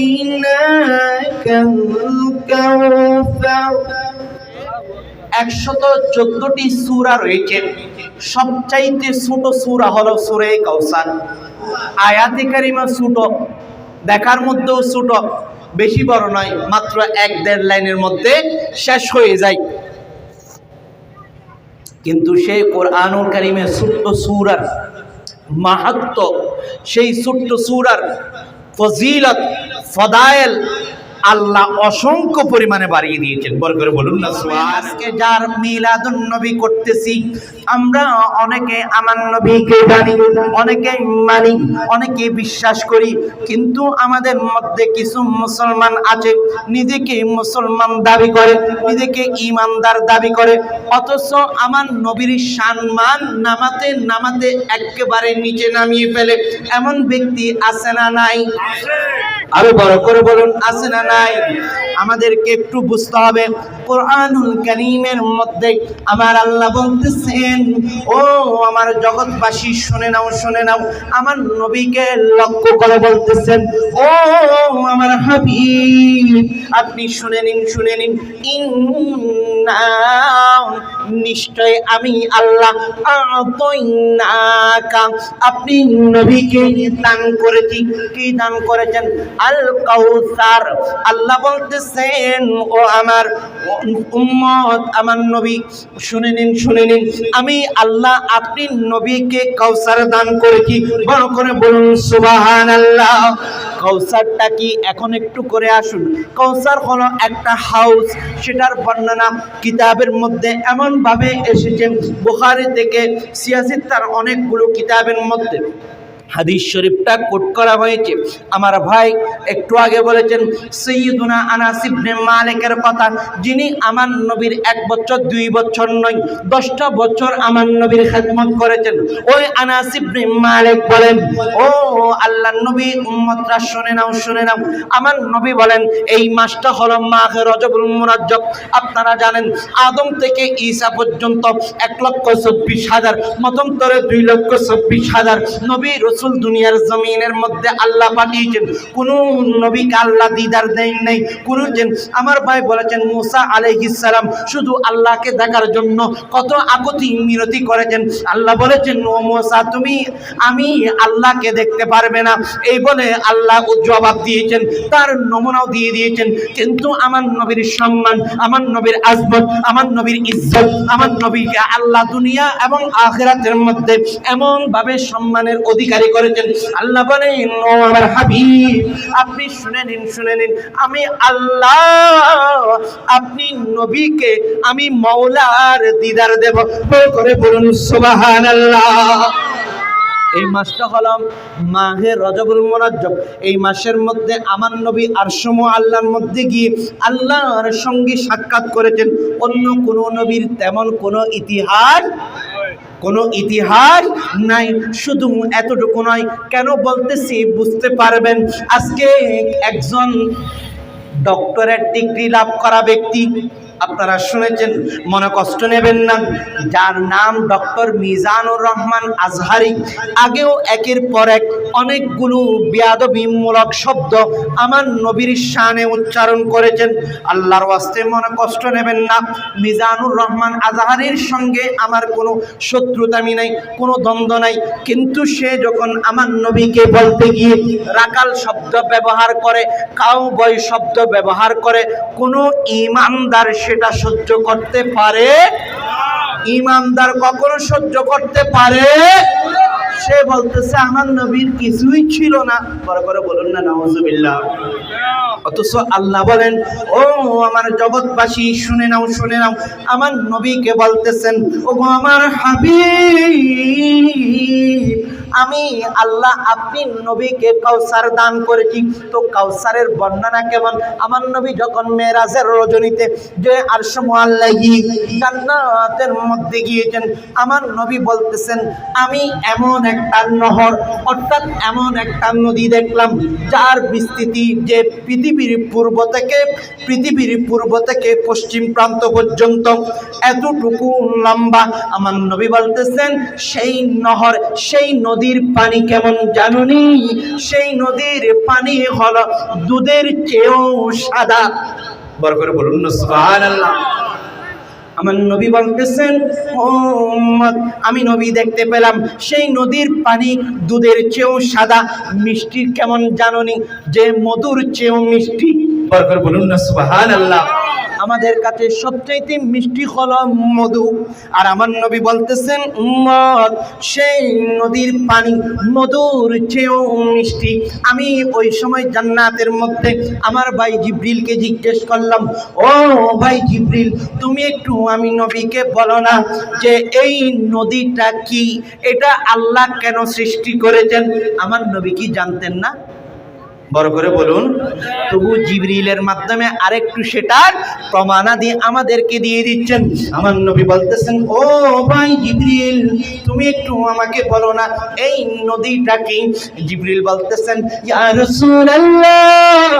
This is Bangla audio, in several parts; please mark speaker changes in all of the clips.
Speaker 1: أعطيناك الكوثر 114টি সূরা রয়েছে। সবচাইতে ছোট সূরা হলো সূরা কাউসার। আয়াতে কারিমা ছোট, দেখার মধ্যেও ছোট, বেশি বড় নয়, মাত্র 1-1.5 লাইনের মধ্যে শেষ হয়ে যায়। কিন্তু সেই কোরআনুল কারিমের ছোট্ট সূরার মাহাত্ম্য, সেই ছোট্ট সূরার ফজিলত, ফদায়েল আল্লাহ অসংখ্য পরিমাণে বাড়িয়ে দিয়েছেন। বড় করে বলুন না সুবহান। আজকে যার মিলাদুন নবী করতেছি, আমরা অনেকে আমার নবীকে জানি, অনেকে মানি, অনেকে বিশ্বাস করি, কিন্তু আমাদের মধ্যে কিছু মুসলমান আছে নিজেকে মুসলমান দাবি করে, নিজেকে ঈমানদার দাবি করে, অথচ আমার নবীর সম্মান নামাতে নামাতে একেবারে নিচে নামিয়ে ফেলে। এমন ব্যক্তি আছে না নাই? আরো বড় করে বলুন, আছে না নাই? আমাদেরকে একটু বুঝতে হবে, কোরআনুল কারীমের মধ্যে আমার আল্লাহ বলতেছেন, ও আমার জগৎবাসী শুনে নাও, শুনে নাও, আমার নবীকে লক্ষ্য করে বলতেছেন, ও আমার হাবিব আপনি শুনে নিন, শুনে নিন, ইন্না নিশ্চয় আমি আল্লাহ আ'তাইনাকা আপনি নবীকে দান করেছি। কি দান করেছেন? আল কাউসার। আল্লাহ বলতেছেন, ও আমার উম্মত, আমার নবী শুনে নিন, শুনে নিন, আমি আল্লাহ আপনি নবীকে কাউসার দান করেছি। বড় করে বলুন সুবহানাল্লাহ। কাউসারটা কি? এখন একটু করে আসুন। কাউসার হলো একটা হাউস, সেটার বর্ণনা কিতাবের মধ্যে এমন ভাবে এসেছে, বুখারী থেকে সিয়াসিত্তার অনেকগুলো কিতাবের মধ্যে হাদিস শরীফটা কোট করা হয়েছে। আমার ভাই একটু আগে বলেছেন সাইয়্যিদুনা আনাস ইবনে মালিকের কথা, যিনি আমার নবীর 1 বছর 2 বছর নয় 10টা বছর আমার নবীর খেদমত করেছেন। ওই আনাস ইবনে মালিক বলেন, ও আল্লাহর নবী, উম্মতরা শুনে নাও, শুনে নাও, আমার নবী বলেন এই মাসটা হলো মাহে রজবুল মুরাজ্জব। আপনারা জানেন আদম থেকে ঈসা পর্যন্ত 1,24,000, মতান্তরে 2,24,000 নবী রাসূল দুনিয়ার জমিনের মধ্যে আল্লাহ পাঠিয়েছেন। কোন নবীকে আল্লাহ দিদার দেন নাই, কোনদিন। আমার ভাই বলেছেন মুসা আলাইহিস সালাম শুধু আল্লাহকে দেখার জন্য কত আকুতি মিনতি করেছেন। আল্লাহ বলেছেন, ও মুসা তুমি আমি আল্লাহকে দেখতে পারবে না, এই বলে আল্লাহ জবাব দিয়েছেন, তার নমুনাও দিয়ে দিয়েছেন। কিন্তু আমার নবীর সম্মান, আমার নবীর আজমত, আমার নবীর ইজ্জত, আমার নবীকে আল্লাহ দুনিয়া এবং আখিরাতের মধ্যে এমন ভাবে সম্মানের অধিকারী করেছেন। আল্লাহ বলেন, ও আমার হাবিব আপনি শুনে নিন, শুনে নিন, আমি আল্লাহ আপনি নবীকে আমি মাওলার দিদার দেব। করে বলুন সুবহানাল্লাহ। এই মাসটা হলো মাহে রজবুল মুরাজ্জব। এই মাসের মধ্যে আমার নবী আরশ আল্লাহর মধ্যে গিয়ে আল্লাহর সঙ্গে সাক্ষাৎ করেছেন। অন্য কোন নবীর তেমন কোনো ইতিহাস নাই। শুধু এতটুকু নয়, কেন বলতেছি বুঝতে পারবেন। আজকে একজন ডক্টরেট ডিগ্রি লাভ করা ব্যক্তি, আপনারা শুনেছেন, মনে কষ্ট নেবেন না, যার নাম ডক্টর মিজানুর রহমান আজহারি, আগেও একের পর এক অনেকগুলো বেয়াদবিমূলক শব্দ আমার নবীর শানে উচ্চারণ করেছেন। আল্লাহর ওয়াস্তে মনে কষ্ট নেবেন না, মিজানুর রহমান আজহারির সঙ্গে আমার কোনো শত্রুতামি নাই, কোনো দ্বন্দ্ব নাই, কিন্তু সে যখন আমার নবীকে বলতে গিয়ে রাকাল শব্দ ব্যবহার করে, কাউবয় শব্দ ব্যবহার করে, কোনো ঈমানদার সেটা সহ্য করতে পারে? ঈমানদার কখনো সহ্য করতে পারে? সে বলতেছে আমার নবীর কিছুই ছিল না। বড় করে বলুন না নাউজুবিল্লাহ। অথচ আল্লাহ বলেন, ও আমার জগৎবাসী শুনে নাও, শুনে নাও, আমার নবীকে বলতেছেন, ও আমার হাবিব আমি আল্লাহ আপনি নবীকে কাউসার দান করেছি। তো কাউসারের বর্ণনা কেমন? আমার নবী যখন মেরাজের রজনীতে যে আরশ মুআল্লাহি জান্নাতের মধ্যে গিয়েছেন, আমার নবী বলতেছেন আমি এমন একটা নহর অর্থাৎ এমন একটা নদী দেখলাম যার বিস্তৃতি যে পৃথিবীর পূর্ব থেকে পশ্চিম প্রান্ত পর্যন্ত এতটুকু লম্বা। আমার নবী বলতেছেন সেই নহর, সেই নদীর পানি কেমন জানুনি? সেই নদীর পানি হলো দুধের চেয়েও সাদা। বড় করে বলুন না সুবহানাল্লাহ। আমার নবী বলতেছেন ও উম্মত, আমি নবী দেখতে পেলাম সেই নদীর পানি দুধের চেয়েও সাদা। মিষ্টি কেমন জানুনি? যে মধুর চেয়েও মিষ্টি। বড় করে বলুন না সুবহানাল্লাহ। আমাদের কাছে সবচাইতে মিষ্টি হলো মধু। আর আমার নবী বলতেছেন উম্মত, সেই নদীর পানি মধুর চেয়েও মিষ্টি। আমি ওই সময় জান্নাতের মধ্যে আমার ভাই জিবরিলকে জিজ্ঞেস করলাম, ও ভাই জিবরিল, তুমি একটু আমি নবীকে বলো না যে এই নদীটা কি, এটা আল্লাহ কেন সৃষ্টি করেছেন? আমার নবী কি জানতেন না? বড় করে বলুন। তবু জিবরিলের মাধ্যমে আরেকটু সেটার প্রমাণাদি আমাদেরকে দিয়ে দিচ্ছেন। আমার নবী বলতেছেন ও ভাই জিবরিল, তুমি একটু আমাকে বলো না এই নদীটা কি? জিবরিল বলতেছেন ইয়া রাসূলুল্লাহ,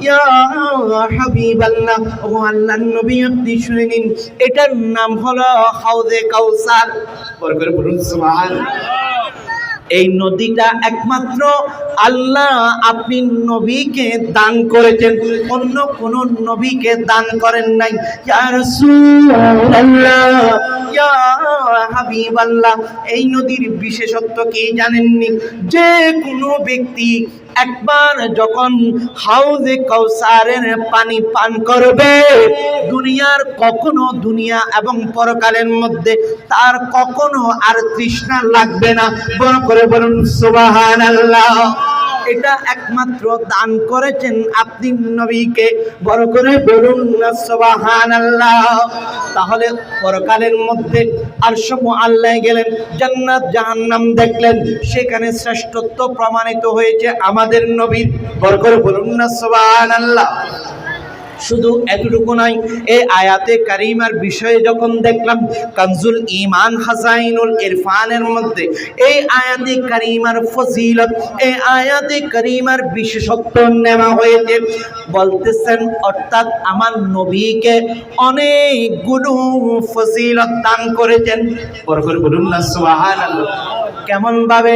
Speaker 1: ইয়া হাবিবাল্লাহ, ও আল্লাহর নবী আপনি শুনে নিন, এটার নাম হলো হাউজে কাউসার। বড় করে বলুন সুবহানাল্লাহ। এই নদীটা একমাত্র আল্লাহ আপনি নবীকে দান করেছেন, অন্য কোন নবীকে দান করেন নাই। ইয়া রাসূলুল্লাহ, ইয়া হাবিবাল্লাহ, এই নদীর বিশেষত্ব কি জানেননি? যে কোনো ব্যক্তি একবার যখন হাউজে কাউসারের পানি পান করবে, দুনিয়া এবং পরকালের মধ্যে তার কখনো আর তৃষ্ণা লাগবে না। বড় করে বলুন সুবহানাল্লাহ। এটা একমাত্র দান করেছেন আপনি নবীকে। বড় করে বলুন না সুবহানাল্লাহ। তাহলে পরকালের মধ্যে আরশ মুআল্লায় গেলেন, জান্নাত জাহান্নাম দেখলেন, সেখানে শ্রেষ্ঠত্ব প্রমাণিত হয়েছে আমাদের নবীর। বড় করে বলুন না সুবহানাল্লাহ। শুধু এতটুকু নয়, এই আয়াতে কারিমার বিষয়ে যখন দেখলাম কানজুল ঈমান হাসাইনুল ইরফানের মধ্যে এই আয়াতে কারিমার ফজিলত, এই আয়াতে কারিমার বিশেষত্ব নেওয়া হয়েছে। বলতেছেন অর্থাৎ আমার নবীকে অনেকগুলো ফজিলত দান করেছেন। বড় করে বলুন না সুবহানাল্লাহ। কেমন ভাবে?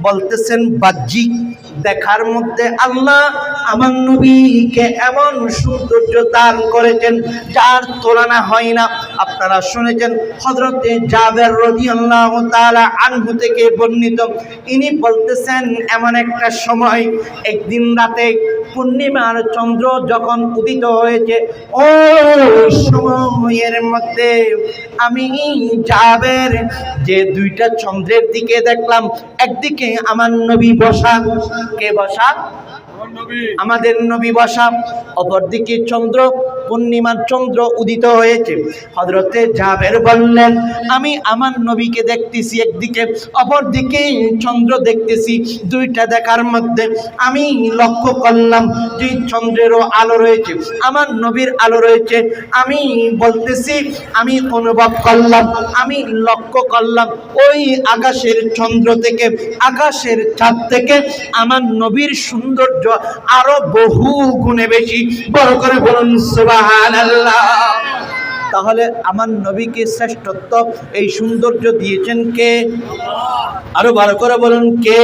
Speaker 1: বলতেছেন বাহ্যিক দেখার মধ্যে আল্লাহ আমার নবীকে এমন সৌন্দর্য দান করেছেন যার তুলনা হয় না। আপনারা শুনেছেন হযরতে জাবের রাদিয়াল্লাহু তাআলা আনহু থেকে বর্ণিত, ইনি বলতেছেন এমন একটা সময়, একদিন রাতে পূর্ণিমার চন্দ্র যখন উদিত হয়েছে, ওই সময়ের মধ্যে আমি জাবের যে দুইটা চন্দ্রের দিকে দেখলাম, একদিকে আমার নবী বসা। কে বসা? আমাদের নবী বসা। অপরদিকে চন্দ্র, পূর্ণিমার চন্দ্র উদিত হয়েছে। হযরতে জাবের বললেন আমি আমার নবীকে দেখতেছি একদিকে, অপরদিকে চন্দ্র দেখতেছি। দুইটা দেখার মধ্যে আমি লক্ষ্য করলাম যে চন্দ্রেরও আলো রয়েছে, আমার নবীর আলো রয়েছে। আমি বলতেছি আমি অনুভব করলাম, আমি লক্ষ্য করলাম ওই আকাশের চন্দ্র থেকে, আকাশের চাঁদ থেকে আমার নবীর সৌন্দর্য আরো বহু গুণে বেশি। বড় করে বলুন সুবহানাল্লাহ। তাহলে আমার নবীকে শ্রেষ্ঠত্ব, এই সৌন্দর্য দিয়েছেন কে? আরো ভালো করে বলুন কে?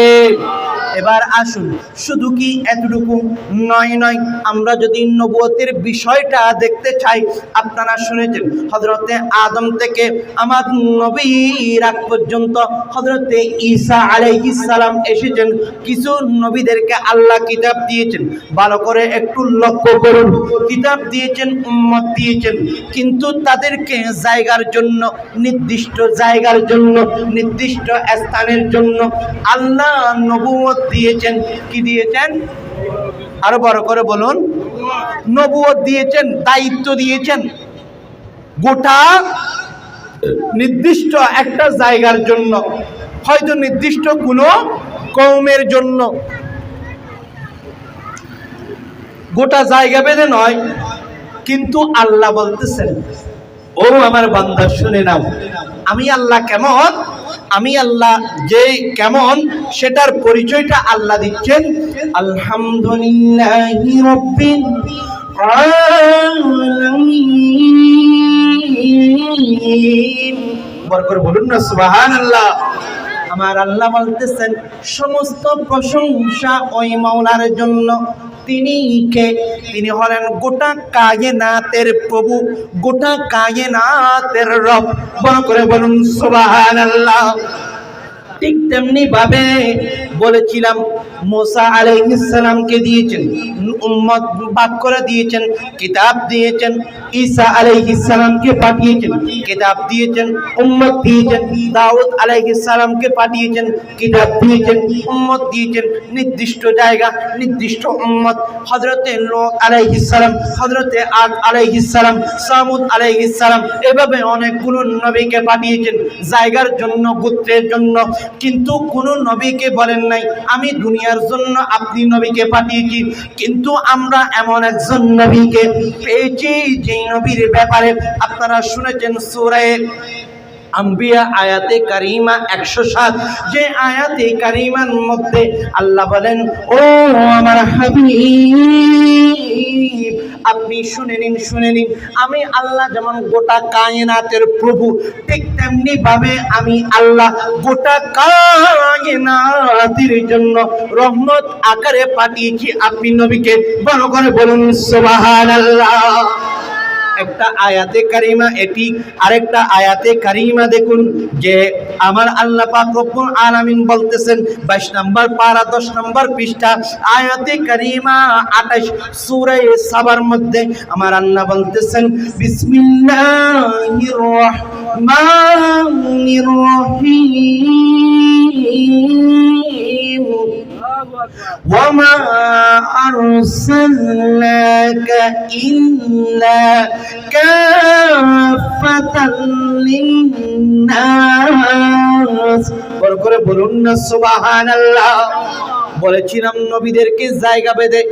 Speaker 1: এবার আসুন, শুধু কি এতটুকু নয়, আমরা যদি নবুয়তের বিষয়টা দেখতে চাই, আপনারা শুনেছেন হযরতে আদম থেকে আমার নবীর আগ পর্যন্ত হযরতে ঈসা আলাইহিস সালাম এসেছেন। কিছু নবীদেরকে আল্লাহ কিতাব দিয়েছেন, ভালো করে একটু লক্ষ্য করুন। কিতাব দিয়েছেন, উম্মত দিয়েছেন, কিন্তু তাদেরকে জায়গার জন্য, নির্দিষ্ট জায়গার জন্য, নির্দিষ্ট স্থানের জন্য আল্লাহ নবুয়ত দিয়েছেন। কি দিয়েছেন? আরো বড় করে বলুন। নবুয়ত দিয়েছেন, দায়িত্ব দিয়েছেন গোটা নির্দিষ্ট একটা জায়গার জন্য। হয়তো নির্দিষ্ট কোনো কওমের জন্য, গোটা জায়গা বেঁধে নয়। কিন্তু আল্লাহ বলতেছেন, ও আমার বান্দা শুনে নাও, আমি আল্লাহ কেমন, আমি আল্লাহ যে কেমন সেটার পরিচয়টা আল্লাহ দিচ্ছেন। আলহামদুলিল্লাহি রাব্বিল আলামিন। বরকর বলুন না সুবহানাল্লাহ। আমার আল্লাহ বলতেছেন, সমস্ত প্রশংসা ওই মাওলার জন্য। তিনি কে? তিনি হলেন গোটা কায়নাতের প্রভু, গোটা কায়নাতের রব। বড় করে বলুন সুবহানাল্লাহ। ঠিক তেমনি ভাবে বলেছিলাম, মুসা আলাইহিস সালামকে দিয়েছেন উম্মত, ভাগ করে দিয়েছেন, কিতাব দিয়েছেন। ঈসা আলাইহিস সালামকে পাঠিয়েছেন, কিতাব দিয়েছেন, উম্মত দিয়েছেন। দাউদ আলাইহিস সালামকে পাঠিয়েছেন, কিতাব দিয়েছেন, উম্মত দিয়েছেন। নির্দিষ্ট জায়গা, নির্দিষ্ট উম্মত। হযরতে নূহ আলাইহিস সালাম, হযরতে আদ আলাইহিস সালাম, সামুদ আলাইহিস সালাম, এভাবে অনেকগুলো নবীকে পাঠিয়েছেন জায়গার জন্য, গোত্রের জন্য। কিন্তু কোন নবীকে বলেন নাই আমি দুনিয়ার জন্য আপনি নবীকে পাঠিয়েছি। কিন্তু আমরা এমন একজন নবীকে পেয়েছি যে নবীর ব্যাপারে আপনারা শুনেছেন সূরা আম্বিয়া আয়াতে কারিমা 107, যে আয়াতে কারিমার মধ্যে আল্লাহ বলেন, ও আমার হাবিব আপনি শুনে নিন, শুনে নিন, আমি আল্লাহ যেমন গোটা কায়নাতের প্রভু, ঠিক তেমনি ভাবে আমি আল্লাহ গোটা কায়নাতের জন্য রহমত আকারে পাঠিয়েছি আপনি নবীকে। বড় করে বলুন সুবহানাল্লাহ। একটা আয়াতে কারিমা এটি, আরেকটা আয়াতে কারিমা দেখুন যে আমার আল্লাহ পাক রব্বুল আলামিন বলতেছেন 22 নম্বর পারা 10 নম্বর পৃষ্ঠা আয়াতে কারিমা 28 সূরা সাবার মধ্যে আমার আল্লাহ বলতেছেন, বিসমিল্লাহির রহমানির রহিম, وما أرسلناك إلا كافة للناس। বরকরে বলুন না সুবহানাল্লাহ। বলেছিলাম নবীদেরকে জায়গা বেঁধে,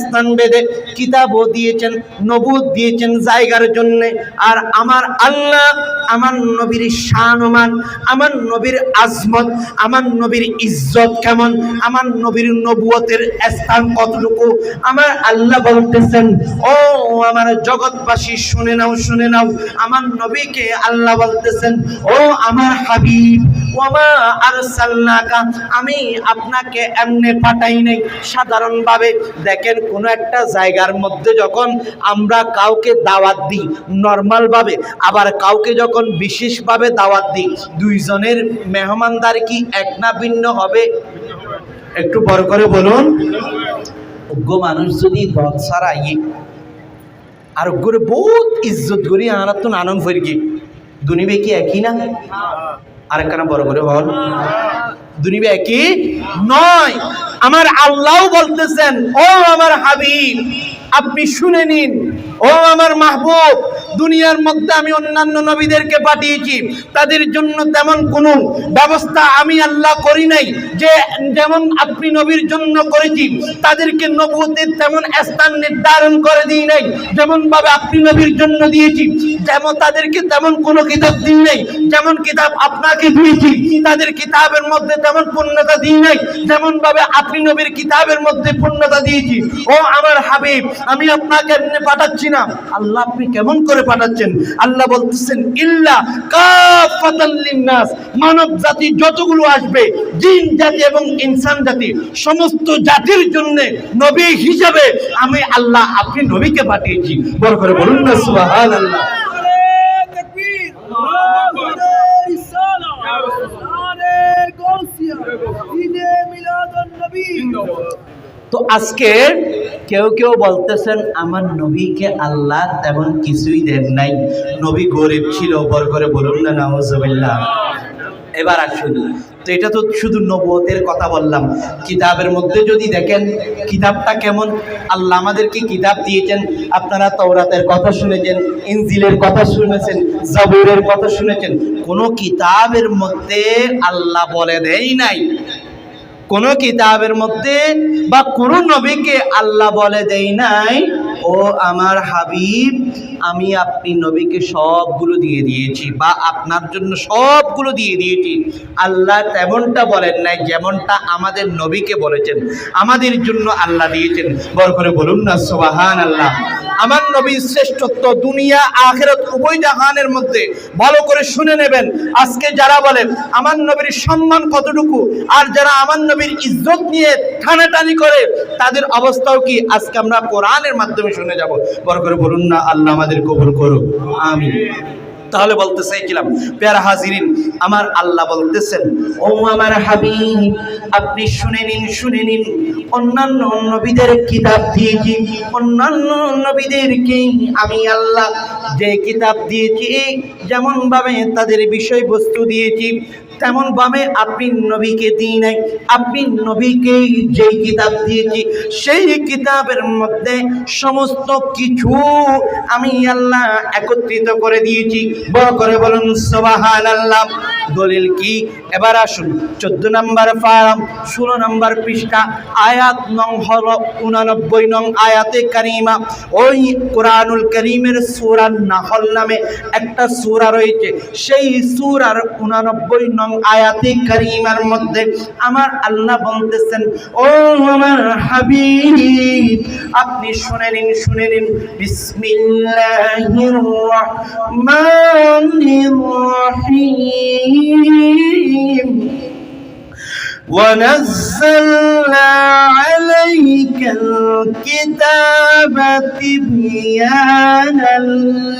Speaker 1: স্থান বেঁধে কিতাবও দিয়েছেন, নবুয়ত দিয়েছেন জায়গার জন্য। আর আমার আল্লাহ আমার নবীর শানমান, আমার নবীর আজমত, আমার নবীর ইজ্জত কেমন, আমার নবীর নবুয়তের স্থান কতটুকু, আমার আল্লাহ বলতেছেন, ও আমার জগৎবাসী শুনে নাও, শুনে নাও। আমার নবীকে আল্লাহ বলতেছেন, ও আমার হাবিব, ওমা আরসালনাকা, আমি আপনাকে এমনি পাঠাই নাই সাধারণভাবে। দেখেন কোন একটা জায়গার মধ্যে যখন আমরা কাউকে দাওয়াত দিই নরমাল ভাবে, আবার কাউকে যখন বিশেষভাবে দাওয়াত দিই, দুইজনের মেহমানদারি কি এক না ভিন্ন হবে? একটু বড় করে বলুন। অজ্ঞ মানুষ যদি দল ছাড়াই আর করে বহুত ইজ্জত করি আনার তো নানন ফেরকি দুনিবে কি একই না? আরেকখানা বড় করে বল, দুনিবে একই নয়। আমার আল্লাহ বলতেছেন, ও আমার হাবিব আপনি শুনে নিন, ও আমার মাহবুব, দুনিয়ার মধ্যে আমি অন্যান্য নবীদেরকে পাঠিয়েছি, তাদের জন্য তেমন কোনো ব্যবস্থা আমি আল্লাহ করি নাই যে যেমন আপনি নবীর জন্য করেছি। তাদেরকে নবুয়তের তেমন স্থান নির্ধারণ করে দিই নাই যেমন ভাবে আপনি নবীর জন্য দিয়েছি। যেমন তাদেরকে তেমন কোনো কিতাব দিই নাই যেমন কিতাব আপনাকে দিয়েছি, তাদের কিতাবের মধ্যে তেমন পূর্ণতা দিই নাই যেমন ভাবে আপনি নবীর কিতাবের মধ্যে পূর্ণতা দিয়েছি। ও আমার হাবিব, আমি আপনাকে এমনি পাঠাচ্ছি না। আল্লাহ আপনি কেমন করে পাঠাচ্ছেন? আল্লাহ বলতেছেন, ইল্লা কাফাতাল লিন্নাস, মানব জাতি যতগুলো আসবে, জিন জাতি এবং ইনসান জাতি, সমস্ত জাতির জন্য নবী হিসেবে আমি আল্লাহ আপনি নবীকে পাঠিয়েছি। বড় করে বলুন না সুবহানাল্লাহ। তো আজকে কেউ কেউ বলতেছেন আমার নবীকে আল্লাহ তেমন কিছুই দেন নাই, নবী গরিব ছিল। বড় করে বলুন না নাউজুবিল্লাহ। এবার আসুন, তো এটা তো শুধু নবুয়তের কথা বললাম। কিতাবের মধ্যে যদি দেখেন কিতাবটা কেমন, আল্লাহ আমাদেরকে কিতাব দিয়েছেন। আপনারা তাওরাতের কথা শুনেছেন, ইনজিলের কথা শুনেছেন, জাবুরের কথা শুনেছেন। কোন কিতাবের মধ্যে আল্লাহ বলে দেয় নাই, কোন কিতাবের মধ্যে বা কোন নবীকে আল্লাহ বলে দেয় নাই ও আমার হাবিব আমি আপনি নবীকে সবগুলো দিয়ে দিয়েছি বা আপনার জন্য সবগুলো দিয়ে দিয়েছি। আল্লাহ তেমনটা বলেন নাই যেমনটা আমাদের নবীকে বলেছেন, আমাদের জন্য আল্লাহ দিয়েছেন। বড় করে বলুন না সুবহানাল্লাহ। আমার নবীর শ্রেষ্ঠত্ব দুনিয়া আখিরাত উভয় জাহানের মধ্যে। ভালো করে শুনে নেবেন। আজকে যারা বলেন আমার নবীর সম্মান কতটুকু, আর যারা আমার নবীর ইজ্জত নিয়ে টানাটানি করে, তাদের অবস্থাও কি আজকে আমরা কোরআনের মাধ্যমে শুনে যাব। বড় করে বলুন না আল্লাহ আমাদের কবুল করুক, আমিন। তাহলে বলতে চাইছিলাম প্যারা হাজিরিন, আমার আল্লাহ বলতেছেন ও আমার হাবিব আপনি শুনে নিন অন্যান্য নবীদের কিতাব দিয়েছি, অন্যান্য নবীদেরকে আমি আল্লাহ যে কিতাব দিয়েছি, যেমন ভাবে তাদের বিষয়বস্তু দিয়েছি তেমন ভাবে আপনি নবীকে দিই নাই। আপনি নবীকে যেই কিতাব দিয়েছি সেই কিতাবের মধ্যে সমস্ত কিছু আমি আল্লাহ একত্রিত করে দিয়েছি। বড় করে বলুন সুবহানাল্লাহ। দলিল কি? এবার আসুন 14 নম্বর পারা 16 নম্বর পৃষ্ঠা আয়াত নং হলো 89 নং আয়াতে কারিমা। ওই কোরআনুল কারীমের সূরা নাহল নামে একটা সূরা রয়েছে, সেই সূরার 89 নং আয়াতে কারিমার মধ্যে আমার আল্লাহ বলতেছেন ও আমার হাবিব আপনি শুনে নিন বিসমিল্লাহির রহমানির রহিম ونزلنا عليك الكتاب تبيانا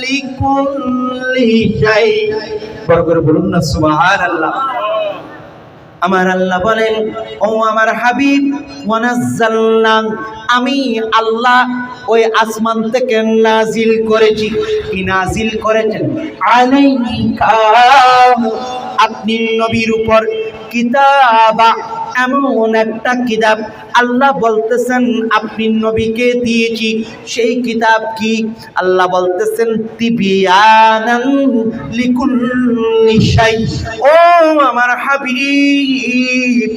Speaker 1: لكل شيء বড় করে বলুন না সুবহানাল্লাহ। আমার আল্লাহ বলেন ও আমার হাবিব ওয়ানাজ্জালনা আমি আল্লাহ ওই আসমান থেকে নাজিল করেছি। কি নাজিল করেছেন? আলাইকা আপনি নবীর উপর কিতাবা এমন একটা কিতাব আল্লাহ বলতেছেন আপনি নবীকে দিয়েছি। সেই কিতাব কি? আল্লাহ বলতেছেন তিবিয়ানান লিকুল্লি শাই। ও আমার হাবিব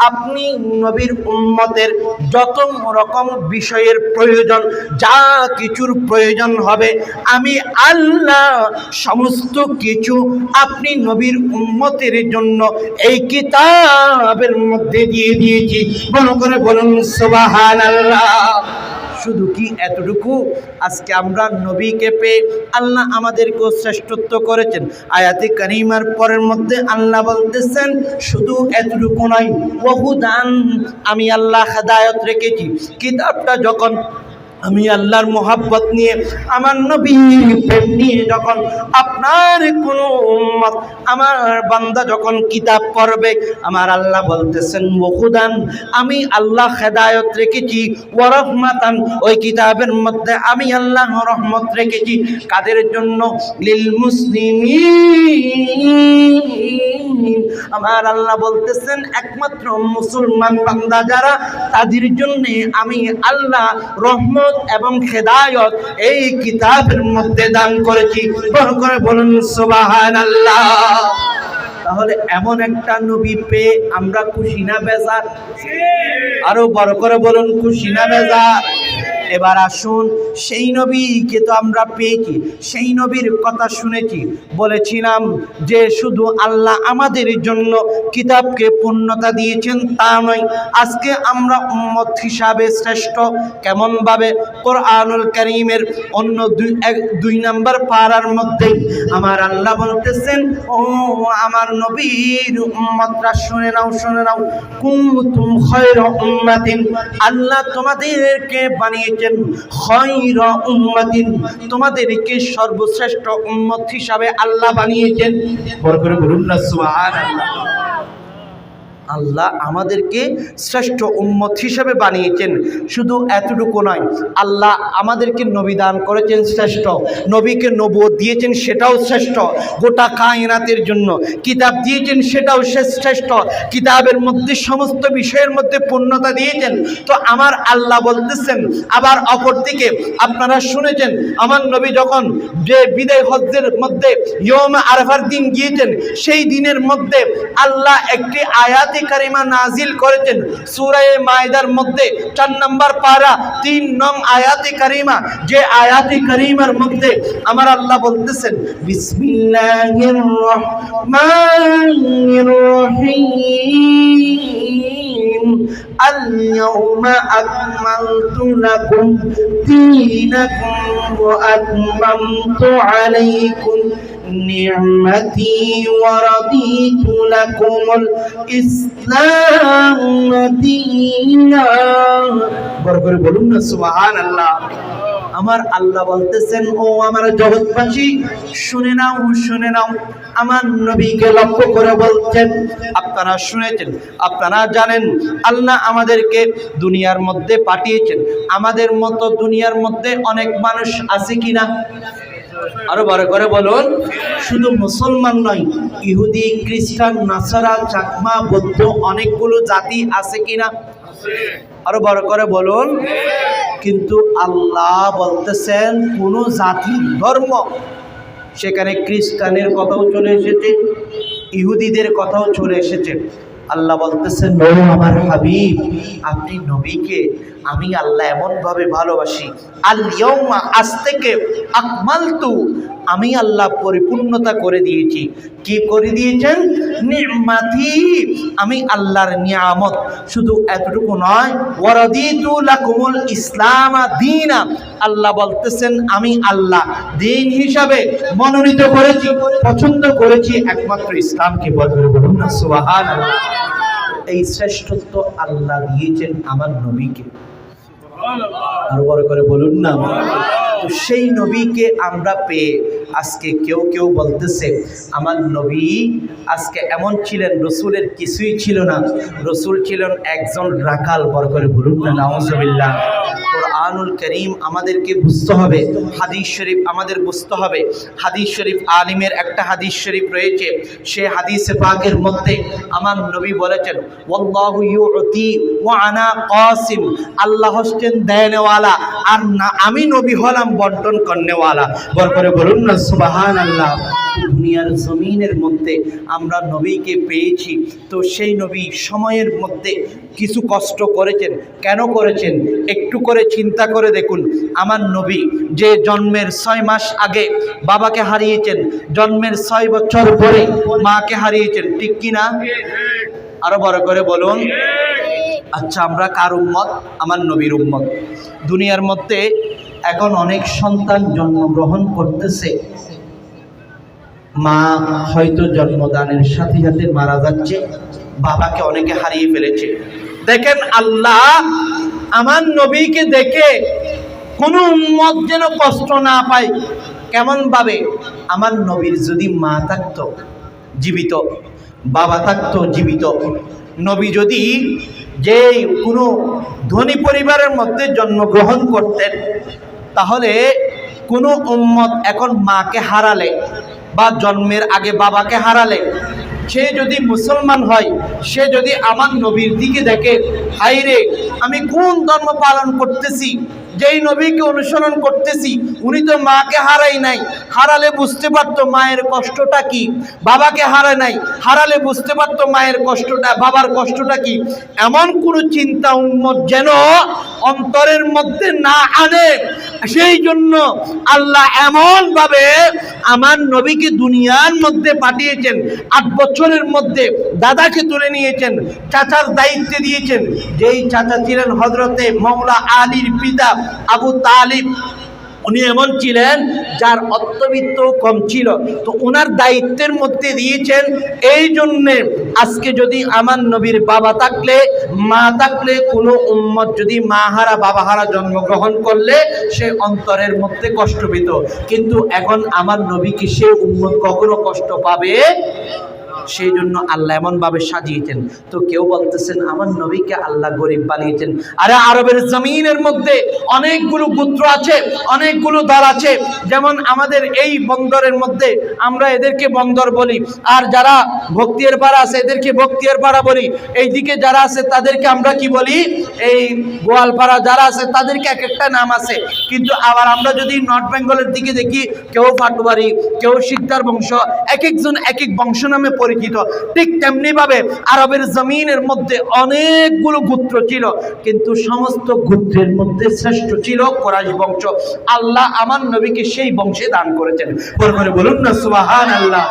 Speaker 1: আপনি নবীর উম্মতের যত রকম বিষয়ের প্রয়োজন, যা কিছুর প্রয়োজন হবে আমি আল্লাহ সমস্ত কিছু আপনি নবীর উম্মতের জন্য এই কিতাবের মধ্যে দিয়ে দিয়েছি। বড় করে বলুন সুবহানাল্লাহ। শুধু কি এতটুকু? আজকে আমরা নবীকে পেয়ে আল্লাহ আমাদেরকেও শ্রেষ্ঠত্ব করেছেন। আয়াতে কারিমার পরের মধ্যে আল্লাহ বলতেছেন শুধু এতটুকু নয়, ওয়াহুদান আমি আল্লাহ হেদায়েত রেখেছি। কিতাবটা যখন আমি আল্লাহর মোহাব্বত নিয়ে আমার নবীর প্রেম নিয়ে যখন আপনার কোনো উম্মত আমার বান্দা যখন কিতাব পড়বে আমার আল্লাহ বলতেছেন ওয়াহুদান আমি আল্লাহ হেদায়েত রেখেছি, ওয়া রাহমাতান ওই কিতাবের মধ্যে আমি আল্লাহ রহমত রেখেছি। কাদের জন্য? লিল মুসলিমিন আমার আল্লাহ বলতেছেন একমাত্র মুসলমান বান্দা যারা তাদের জন্য আমি আল্লাহ রহমত এবং হেদায়েত এই কিতাবের মধ্যে দান করেছি। বড় করে বলুন সুবহানাল্লাহ। তাহলে এমন একটা নবী পেয়ে আমরা খুশি না বেজার? আরো বড় করে বলুন খুশি না বেজার? এবার আসুন সেই নবীকে তো আমরা পেয়েছি, সেই নবীর কথা শুনেছি, বলেছিলাম যে শুধু আল্লাহ আমাদের জন্য কিতাবকে পূর্ণতা দিয়েছেন তা নয়, আজকে আমরা উম্মত হিসাবে শ্রেষ্ঠ। কেমন ভাবে? কোরআনুল কারীমের অন্য 2 নম্বর পারার মধ্যে আমার আল্লাহ বলতেছেন ও আমার নবীর উম্মতরা শুনে নাও কুনতুম খায়রা উম্মাতিন আল্লাহ তোমাদেরকে বানিয়ে খায়রা উম্মাতিন তোমাদেরকে সর্বশ্রেষ্ঠ উম্মত হিসাবে আল্লাহ বানিয়েছেন। বড় করে বলুন না সুবহানাল্লাহ। আল্লাহ আমাদেরকে শ্রেষ্ঠ উম্মত হিসেবে বানিয়েছেন। শুধু এতটুকু নয়, আল্লাহ আমাদেরকে নবী দান করেছেন শ্রেষ্ঠ, নবীকে নবুয়ত দিয়েছেন সেটাও শ্রেষ্ঠ, গোটা কায়নাতের জন্য কিতাব দিয়েছেন সেটাও শ্রেষ্ঠ, কিতাবের মধ্যে সমস্ত বিষয়ের মধ্যে পূর্ণতা দিয়েছেন। তো আমার আল্লাহ বলতেছেন, আবার অপরদিকে আপনারা শুনেছেন আমার নবী যখন যে বিদায় হজ্জের মধ্যে ইয়ৌমে আরাফার দিন গিয়েছেন, সেই দিনের মধ্যে আল্লাহ একটি আয়াতে কারিমা নাজিল করেছেন সূরা মায়দার মধ্যে 4 নম্বর পারা 3 নং আয়াতে কারিমা, যে আয়াতে কারিমার মধ্যে আমার আল্লাহ বলতেছেন বিসমিল্লাহির রহমানির রহিম আল-ইয়াওমা আকমালতু লাকুম দীনাকুম ওয়া আতমামতু আলাইকুম নি'মাতি ওয়া রাদিতু লাকুমুল ইসলাম দীনা। বড় করে বলুন না সুবহানাল্লাহ। আমার আল্লাহ বলতেছেন, ও আমার জগৎবাসী শুনে নাও, শুনে নাও। আমার নবীকে লক্ষ্য করে বলছেন, আপনারা শুনেছেন, আপনারা জানেন আল্লাহ আমাদেরকে দুনিয়ার মধ্যে পাঠিয়েছেন। আমাদের মতো দুনিয়ার মধ্যে অনেক মানুষ আছে কিনা? আরো বড় করে বলুন। শুধু মুসলমান নয়, ইহুদি, খ্রিস্টান, নাসারা, চাকমা, বৌদ্ধ অনেকগুলো জাতি আছে কিনা? আরো বড় করে বলুন। কিন্তু আল্লাহ বলতেছেন কোন জাতি ধর্ম, সেখানে খ্রিস্টানের কথাও চলে এসেছে, ইহুদিদের কথাও চলে এসেছে। আল্লাহ বলতেছেন, ও আমার হাবিব, আপনি নবীকে আমি আল্লাহ এমনভাবে ভালোবাসি, আল ইয়াউমা, আজ থেকে, আকমালতু, আমি আল্লাহ পরিপূর্ণতা করে দিয়েছি। কি করে দিয়েছেন? নি'মাতি, আমি আল্লাহর নিয়ামত। শুধু এতটুকু নয়, ওয়া রাদিতু লাকুমুল ইসলাম দীনা, আল্লাহ বলতেছেন আমি আল্লাহ দিন হিসাবে মনোনীত করেছি, পছন্দ করেছি একমাত্র ইসলামকে। বলুন না সুবহানাল্লাহ। এই শ্রেষ্ঠত্ব আল্লাহ দিয়েছেন আমার নবীকে। আরো বড় করে বলুন না। তো সেই নবীকে আমরা পেয়ে আজকে কেউ কেউ বলতেছে আমার নবী আজকে এমন ছিলেন, রসুলের কিছুই ছিল না, রসুল ছিলেন একজন রাখাল। বড় করে বলুন না নাউজুবিল্লাহ। কোরআনুল কারীম আমাদেরকে বুঝতে হবে, হাদিস শরীফ আমাদের বুঝতে হবে। হাদিস শরীফ, আলিমের একটা হাদিস শরীফ রয়েছে, সে হাদিসে পাকের মধ্যে আমার নবী বলেছেন, ওয়াল্লাহু ইউতি ওয়া আনা কাসিম, আল্লাহ হচ্ছেন দেনেওয়ালা আর না আমি নবী হলাম বন্টন করনেওয়ালা। বড় করে বলুন না সুবহানাল্লাহ। দুনিয়ার জমিনের মধ্যে আমরা নবীকে পেয়েছি, তো সেই নবী সময়ের মধ্যে কিছু কষ্ট করেছেন। কেন করেছেন? একটু করে চিন্তা করে দেখুন। আমার নবী যে জন্মের 6 মাস আগে বাবাকে হারিয়েছেন, জন্মের 6 বছর পরে মাকে হারিয়েছেন, ঠিক কিনা? আরো বড় করে বলুন। আচ্ছা, আমরা কার উম্মত? আমার নবীর উম্মত। দুনিয়ার মধ্যে এখন অনেক সন্তান জন্মগ্রহণ করতেছে, মা হয়তো জন্মদানের সাথে সাথে মারা যাচ্ছে, বাবাকে অনেকে হারিয়ে ফেলেছে। দেখেন আল্লাহ আমার নবীকে দেখে কোন উম্মত যেন কষ্ট না পায়। কেমন ভাবে? আমার নবীর যদি মা থাকতো জীবিত, বাবা থাকতো জীবিত, নবী যদি যে কোনো ধনী পরিবারের মধ্যে জন্মগ্রহণ করতেন, তাহলে কোনো উম্মত এখন মাকে হারালে বা জন্মের আগে বাবাকে হারালে, সে যদি মুসলমান হয়, সে যদি আমার নবীর দিকে দেখে, হায়রে আমি কোন ধর্ম পালন করতেছি, যেই নবীকে অনুসরণ করতেছি উনি তো মাকে হারাই নাই, হারালে বুঝতে পারতো মায়ের কষ্টটা কি। বাবাকে হারায় নাই, হারালে বুঝতে পারতো মায়ের কষ্টটা, বাবার কষ্টটা কি। এমন কোনো চিন্তা উম্মত যেন অন্তরের মধ্যে না আনে। সেই জন্য আল্লাহ এমন ভাবে আমার নবীকে দুনিয়ার মধ্যে পাঠিয়েছেন। 8 বছরের মধ্যে দাদাকে তুলে নিয়েছেন, চাচার দায়িত্বে দিয়েছেন। যেই চাচা ছিলেন হযরতে মাওলা আলীর পিতা আবু তালিব, উনি এমন ছিলেন যার অর্থবিত্ত কম ছিল, তো ওনার দায়িত্বের মধ্যে দিয়েছেন। এই জন্যে আজকে যদি আমার নবীর বাবা থাকলে, মা থাকলে, কোনো উম্মত যদি মা হারা বাবা হারা জন্মগ্রহণ করলে সে অন্তরের মধ্যে কষ্ট পেত। কিন্তু এখন আমার নবীকে সে উম্মত কখনো কষ্ট পাবে? সেই জন্য আল্লাহ এমনভাবে সাজিয়েছেন। তো কেউ বলতেছেন আমার নবীকে আল্লাহ গরিব বানিয়েছেন। আরে আরবের জমিনের মধ্যে অনেকগুলো গোত্র আছে, অনেকগুলো দল আছে। যেমন আমাদের এই বন্দরের মধ্যে আমরা এদেরকে বন্দর বলি, আর যারা ভক্তিয়ার পাড়া আছে এদেরকে ভক্তিয়ার পাড়া বলি। এইদিকে যারা আছে তাদেরকে আমরা কি বলি, এই গোয়ালপাড়া যারা আছে তাদেরকে এক একটা নাম আছে। কিন্তু আবার আমরা যদি নর্থ বেঙ্গলের দিকে দেখি, কেউ পাটুয়ারি, কেউ শিকদার বংশ, এক একজন এক এক বংশ নামে পরিচিত। ঠিক তেমনি ভাবে আরবের জমিনের মধ্যে অনেকগুলো গোত্র ছিল, কিন্তু সমস্ত গোত্রের মধ্যে শ্রেষ্ঠ ছিল কুরাইশ বংশ। আল্লাহ আমার নবীকে সেই বংশে দান করেছেন। বলুন না সুবহানাল্লাহ।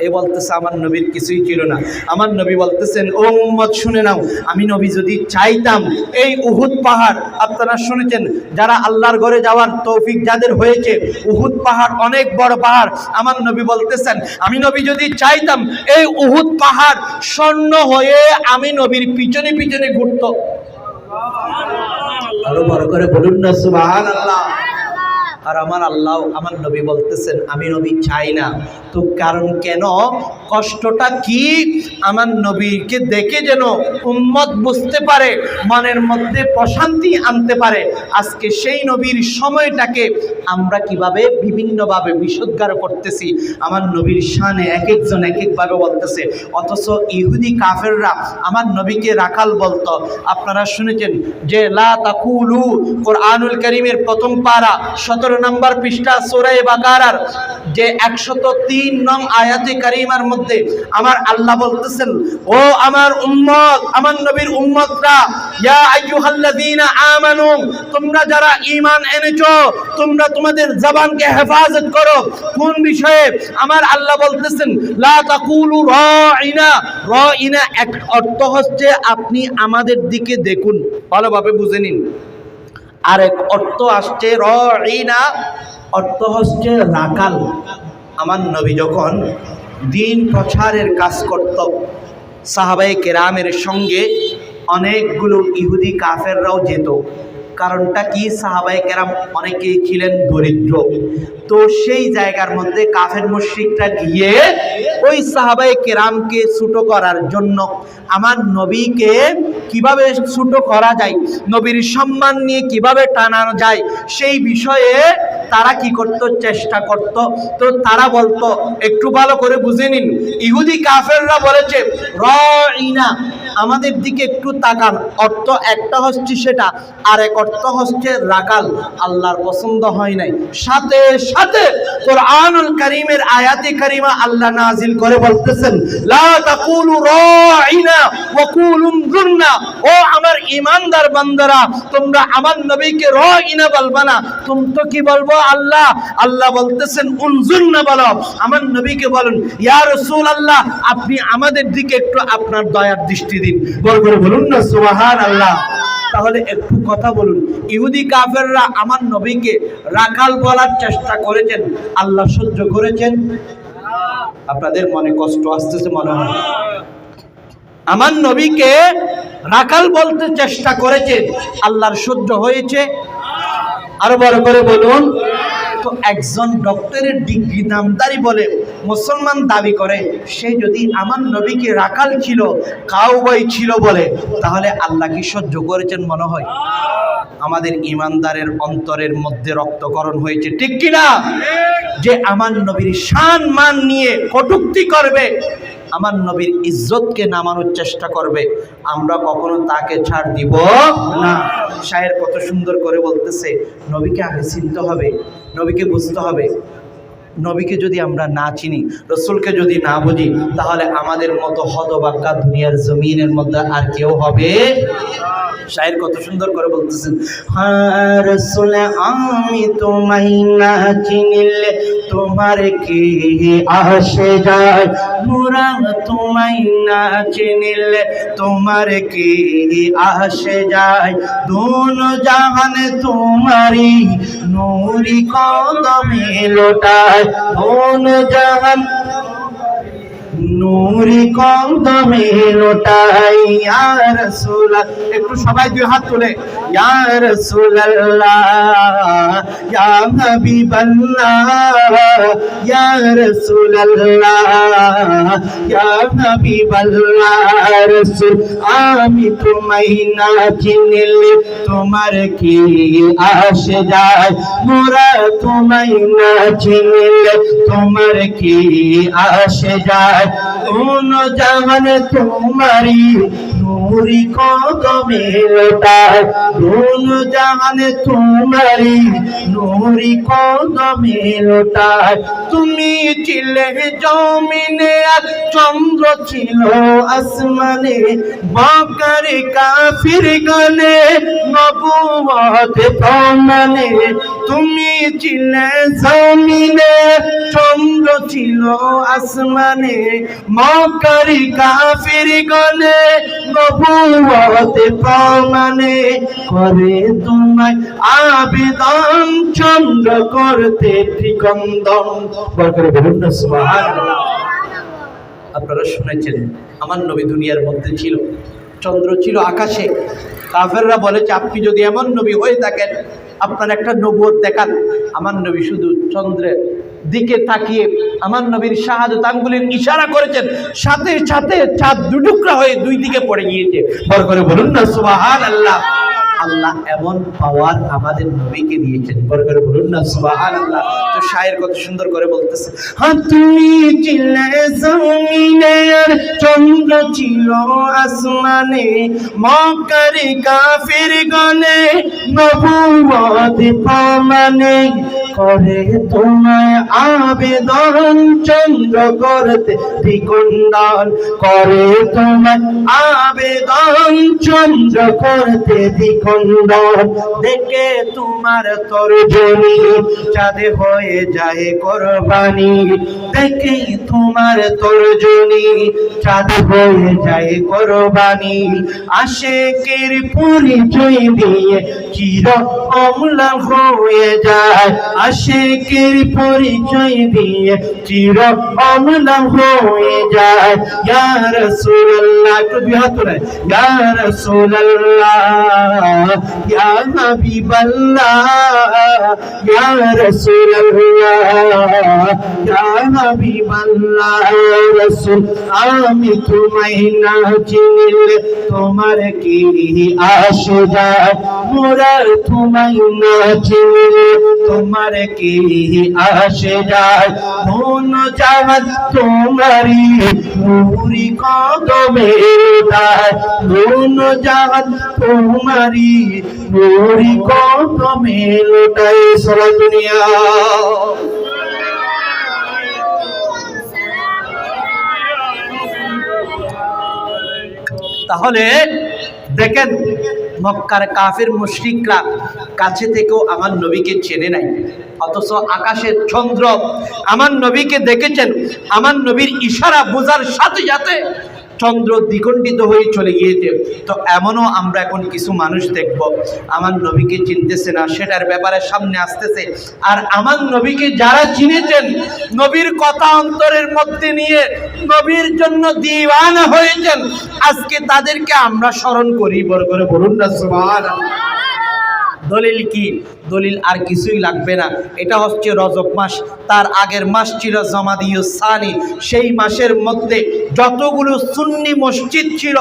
Speaker 1: এ বলতেছে আমার নবীর কিছুই ছিল না। আমার নবী বলতেছেন, ও উম্মত শুনে নাও, আমি নবী যদি চাইতাম এই উহুদ পাহাড়, আপনারা শুনেছেন যারা আল্লাহর ঘরে যাওয়ার তৌফিক যাদের হয়েছে, উহুদ পাহাড় অনেক বড় পাহাড়। আমার নবী বলতেছেন আমি নবী যদি চাইতাম এই উহুদ পাহাড় স্বর্ণ হয়ে আমি নবীর পিছনে পিছনে ঘুরতো। আরো বড় করে বলুন না সুবহানাল্লাহ। আর আমার আল্লাহ আমার নবী বলতেছেন আমি নবী চাই না। তো কারণ কেন, কষ্টটা কি, আমার নবীকে দেখে যেন উম্মত বুঝতে পারে, মনের মধ্যে প্রশান্তি আনতে পারে। আজকে সেই নবীর সময়টাকে আমরা কিভাবে বিভিন্নভাবে বিশুদ্ধার করতেছি, আমার নবীর শানে এক একজন এক একভাবে বলতেছে। অথচ ইহুদি কাফেররা আমার নবীকে রাখাল বলতো। আপনারা শুনেছেন যে লা তাকুলু, কোরআনুল কারীমের প্রথম পারা 17 নম্বর পৃষ্ঠা সূরা বাকারার যে 103 নং আয়াতে কারিমার মধ্যে আমার আল্লাহ বলতেছেন, ও আমার উম্মত, আমার নবীর উম্মতরা, ইয়া আইয়ুহাল্লাযীনা আমানু, তোমরা যারা ঈমান এনেছো তোমরা তোমাদের জবানকে হেফাজত করো। কোন বিষয়ে? আমার আল্লাহ বলতেছেন লা তাকুলু রাইনা। রাইনা এক অর্থ হচ্ছে আপনি আমাদের দিকে দেখুন, ভালোভাবে বুঝে নিন। আরেক অর্থ আসছে রাইনা, অর্থ হচ্ছে রাখাল। আমার নবী যখন দিন প্রচারের কাজ করত, সাহাবায়ে কেরামের সঙ্গে অনেকগুলো ইহুদি কাফেররাও যেত। কারণটা কি, সাহাবায়ে কেরাম অনেকেই ছিলেন দরিদ্র। তো সেই জায়গার মধ্যে কাফের মুশরিকরা গিয়ে ওই সাহাবায়ে কেরামকে ছোট করার জন্য, আমার নবীকে কিভাবে ছোট করা যায়, নবীর সম্মান নিয়ে কিভাবে টানানো যায়, সেই বিষয়ে তারা কি করত, চেষ্টা করত। তো তারা বলতো, একটু ভালো করে বুঝে নিন, ইহুদি কাফেররা বলেছে রাইনা, আমাদের দিকে একটু তাকান। অর্থ একটা হচ্ছে সেটা, আর এক অর্থ হচ্ছে রাখাল। আল্লাহর পছন্দ হয় নাই। সাথে সাথে কোরআনুল কারীমের আয়াতে কারিমা আল্লাহ নাজিল করে বলতেছেন লা তাকুলু রাইনা ওয়া কুলু উনজুরনা। ও আমার ঈমানদার বান্দারা, তোমরা আমার নবীকে রাইনা বলবা না, তুমি তো কি বলবো আল্লাহ? আল্লাহ বলতেছেন উনজুরনা বলো, আমার নবীকে বলুন ইয়া রাসূলুল্লাহ, আপনি আমাদের দিকে একটু আপনার দয়ার দৃষ্টি দিন। বলুন না সুবহানাল্লাহ। তাহলে একটু কথা বলুন, ইহুদি কাফেররা আমার নবীকে রাখাল বলার চেষ্টা করেছেন, আল্লাহ সহ্য করেছেন? আপনাদের মনে কষ্ট আসতেছে মনে হয়। আমার নবীকে রাখাল বলতে চেষ্টা করেছে, আল্লাহর সহ্য হয়েছে? আরো বড় করে বলুন। তো একজন ডক্টরের ডিগ্রি নামদারি বলে মুসলমান দাবি করে, সে যদি আমার নবীকে রাখাল ছিল, কাউবয় ছিল বলে, তাহলে আল্লাহ কি সহ্য করেছেন মনে হয়? আমাদের ইমানদারের অন্তরের মধ্যে রক্তকরণ হয়েছে, ঠিক কিনা? যে আমার নবীর শান মান নিয়ে কটূক্তি করবে, আমার নবীর ইজ্জতকে নামানোর চেষ্টা করবে, আমরা কখনো তাকে ছাড় দিব না। শায়ের কত সুন্দর করে বলতেছে, নবীকে আগে চিনতে হবে, নবীকে বুঝতে হবে। নবীকে যদি আমরা না চিনি, রসুলকে যদি না বুঝি, তাহলে আমাদের মতো হতভাগ্যা দুনিয়ার জমিনের মধ্যে আর কেউ হবে। শায়ের কত সুন্দর করে বলতেছেন, হ্যাঁ রসুল আমি তোমায় না চিনিলে তোমার কি আসে যায়, মোরা তোমায় না চিনিলে তোমার কি আসে যায়, দোনো জাহান তোমারি নূরি কদমে লোটায়, দোনো জাহান নূরি কদমে লোটাই ইয়া রাসূলুল্লাহ। একটু সবাই দুই হাত তুলে ইয়া রাসূলুল্লাহ ইয়া হাবিবাল্লাহ ইয়া রাসূলুল্লাহ ইয়া হাবিবাল্লাহ। রাসূল আমি তোমায় না চিনলে তোমার কি আসে যায়, মোরা তোমায় না চিনলে তোমার কি আসে যায়। কোন জাহানে তোমারি নূরি কদমে লোটায়, কোন জাহানে তোমারি নূরি কদমে লোটায়। তুমি ছিলে জমিনে আর চন্দ্র ছিল আসমানে, মক্কার কাফির গলে নবুয়ত প্রমাণে। তুমি ছিলে জমিনে চন্দ্র ছিল আসমানে, মক্কার কাফির গলে নবুয়ত প্রমাণে। করে তোমায় আবেদন চন্দ্র করতে ত্রিকন্দন। বরকরে বলুন না সুবহানাল্লাহ। আপনারা শুনেছেন আমার নবী দুনিয়ার মধ্যে ছিল, চন্দ্র ছিল আকাশে। কাফেররা বলেছে আপনি যদি এমন নবী হয়ে থাকেন আপনার একটা নবুয়ত দেখান। আমার নবী শুধু চন্দ্রের দিকে তাকিয়ে আমার নবীর শাহাদাত আঙ্গুলের ইশারা করেছেন, সাথে সাথে চাঁদ দুটুকরা হয়ে দুই দিকে পড়ে গিয়েছে। বড় করে বলুন না সুবহানাল্লাহ। আল্লাহ এমন পাওয়ার আমাদের নবীকে দিয়েছেন, বড় করে বলুন না সুবহানাল্লাহ। তো শায়ের কত সুন্দর করে বলতেছে, হ্যাঁ তুমি ছিলে জমিনে আর চন্দ্র ছিল আসমানে, মক্কার কাফির গলে নবুয়ত প্রমাণে। করে তোমায় আবেদন চন্দ্র করতে দ্বিখণ্ডন, করে তোমায় আবেদন চন্দ্র করতে দ্বিখণ্ডন। দেখে তোমার তর্জনী চাঁদে হয়ে যায় কোরবানি, দেখে তোমার তর্জনী চাঁদ হয়ে যায় কোরবানি। আশিকের পরিচয় দিয়ে চির অম্লান হয়ে যায়, আশিকের পরিচয় দিয়ে চির অম্লান হয়ে যায়। ইয়া রাসূলুল্লাহ, একটু দুই হাত তোলেন, ইয়া রাসূলুল্লাহ ইয়া হাবিবাল্লাহ ইয়া রাসূলুল্লাহ ইয়া হাবিবাল্লাহ। রাসূল আমি তোমায় না চিনলে তোমার কি আসে যায়, মোরা তোমায় না চিনলে তোমার কি আসে যায়। কোন জাহান তোমারি নূরি কদমে লোটায়, কোন জাহান তোমারি নূরি কদমে লোটায়। সারা দুনিয়া তাহলে দেখেন মক্কার কাফের মুশরিকরা কাছে থেকেও আমার নবীকে চেনে নাই, অথচ আকাশের চন্দ্র আমার নবীকে দেখেছেন। আমার নবীর ইশারা বোঝার সাথে সাথে চন্দ্র দ্বিখণ্ডিত হয়ে চলে গিয়েছে। তো এমনও আমরা এখন কিছু মানুষ দেখব আমার নবীকে চিনতেছে না, সেটার ব্যাপারে সামনে আসতেছে। আর আমার নবীকে যারা চিনেছেন, নবীর কথা অন্তরের মধ্যে নিয়ে নবীর জন্য দিওয়ানা হয়েছেন, আজকে তাদেরকে আমরা স্মরণ করি। বড় করে বলুন না সুবহানাল্লাহ। দলিল কি? দলিল আর কিছুই লাগবে না। এটা হচ্ছে রজব মাস, তার আগের মাস ছিল জমাদিউস সানি। সেই মাসের মধ্যে যতগুলো সুন্নি মসজিদ ছিল,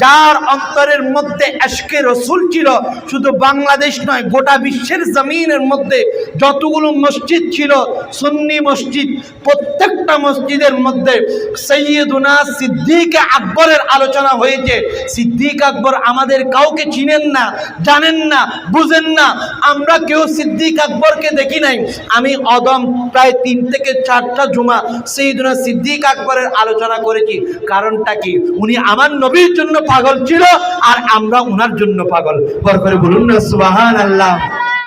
Speaker 1: যার অন্তরের মধ্যে ইশকে রাসূল ছিল, শুধু বাংলাদেশ নয় গোটা বিশ্বের জমিনের মধ্যে যতগুলো মসজিদ ছিল সুন্নি মসজিদ, প্রত্যেকটা মসজিদের মধ্যে সৈয়দুনা সিদ্দিক আকবরের আলোচনা হয়েছে। সিদ্দিক আকবর আমাদের কাউকে চিনেন না, জানেন না, বুঝেন না। আমরা কেউ সিদ্দিক আকবরকে দেখি নাই। আমি অদম প্রায় 3 থেকে 4টা জুমা সৈয়দুনা সিদ্দিক আকবরের আলোচনা করেছি। কারণটা কি? উনি আমার নবীর জন্য পাগল ছিল আর আমরা উনার জন্য পাগল। বড় করে বলুন না সুবহানাল্লাহ।